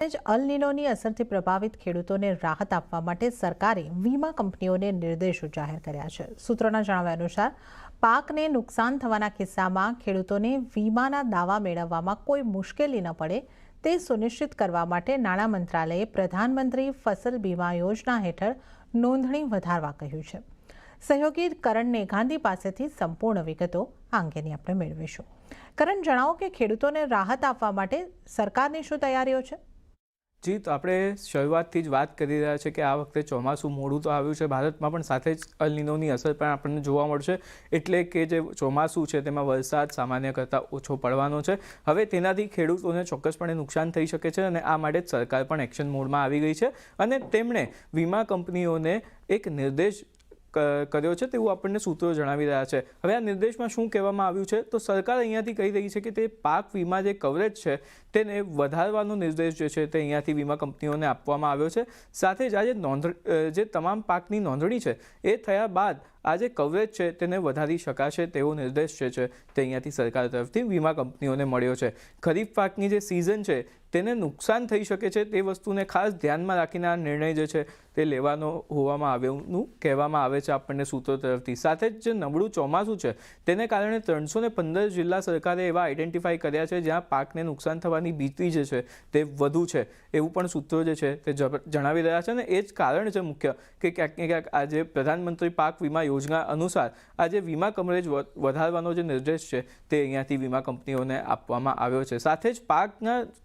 અલ નીનોની અસરથી પ્રભાવિત ખેડૂતોને રાહત આપવા માટે સરકારે વીમા કંપનીઓને નિર્દેશો જાહેર કર્યા છે। સૂત્રોના જણાવ્યા અનુસાર પાકને નુકસાન થવાના કિસ્સામાં ખેડૂતોને વીમાના દાવા મેળવવામાં કોઈ મુશ્કેલી ન પડે તે સુનિશ્ચિત કરવા માટે નાણાં મંત્રાલયે પ્રધાનમંત્રી ફસલ બીમા યોજના હેઠળ નોંધણી વધારવા કહ્યું છે। સહયોગી કરણ નેઘાંદી પાસેથી સંપૂર્ણ વિગતો આ અંગેની આપણે મેળવીશું। કરણ, જણાવો કે ખેડૂતોને રાહત આપવા માટે સરકારની શું તૈયારીઓ છે? જી, તો આપણે શરૂઆતથી જ વાત કરી રહ્યા છે કે આ વખતે ચોમાસું મોડું તો આવ્યું છે ભારતમાં, પણ સાથે જ અલ નીનોની અસર પણ આપણને જોવા મળશે। એટલે કે જે ચોમાસું છે તેમાં વરસાદ સામાન્ય કરતાં ઓછો પડવાનો છે। હવે તેનાથી ખેડૂતોને ચોક્કસપણે નુકસાન થઈ શકે છે અને આ માટે જ સરકાર પણ એક્શન મોડમાં આવી ગઈ છે અને તેમણે વીમા કંપનીઓને એક નિર્દેશ કર્યો છે તેવું આપણને સૂત્રો જણાવી રહ્યા છે। હવે આ નિર્દેશમાં શું કહેવામાં આવ્યું છે, તો સરકાર અહીંયાથી કહી રહી છે કે તે પાક વીમા જે કવરેજ છે તેને વધારવાનો નિર્દેશ જે છે તે અહીંયાથી વીમા કંપનીઓને આપવામાં આવ્યો છે। સાથે જ આ જે તમામ પાકની નોંધણી છે એ થયા બાદ આ જે કવરેજ છે તેને વધારી શકાશે તેવો નિર્દેશ જે છે તે અહીંયાથી સરકાર તરફથી વીમા કંપનીઓને મળ્યો છે। ખરીફ પાકની જે સિઝન છે તેને નુકસાન થઈ શકે છે તે વસ્તુને ખાસ ધ્યાનમાં રાખીને આ નિર્ણય જે છે તે લેવાનો હોવામાં આવ્યાનું કહેવામાં આવે છે આપણને સૂત્રો તરફથી। સાથે જ જે નબળું ચોમાસું છે તેને કારણે 315 જિલ્લા સરકારે એવા આઈડેન્ટિફાઈ કર્યા છે જ્યાં પાકને નુકસાન થવાની ભીતિ જે છે તે વધુ છે એવું પણ સૂત્રો જે છે તે જણાવી રહ્યા છે અને એ જ કારણ છે મુખ્ય કે ક્યાંક ને ક્યાંક આજે પ્રધાનમંત્રી પાક વીમા યોજના અનુસાર આજે વીમા કવરેજ વધારવાનો જે નિર્દેશ છે તે અહીંયાથી વીમા કંપનીઓને આપવામાં આવ્યો છે। સાથે જ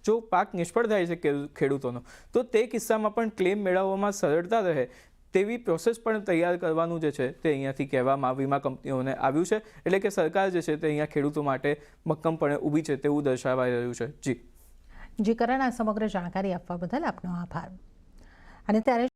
જો પાક નિષ્ફળ થાય છે ખેડૂતોનો તો તે કિસ્સામાં પણ ક્લેમ મેળવવામાં સરળતા રહે તેવી પ્રોસેસ પણ તૈયાર કરવાનું જે છે તે અહીંયાથી કહેવામાં વીમા કંપનીઓને આવ્યું છે। એટલે કે સરકાર જે છે તે અહીંયા ખેડૂતો માટે મક્કમપણે ઊભી છે તેવું દર્શાવાઈ રહ્યું છે। જી કરણ, આ સમગ્ર જાણકારી આપવા બદલ આપનો આભાર। અને ત્યારે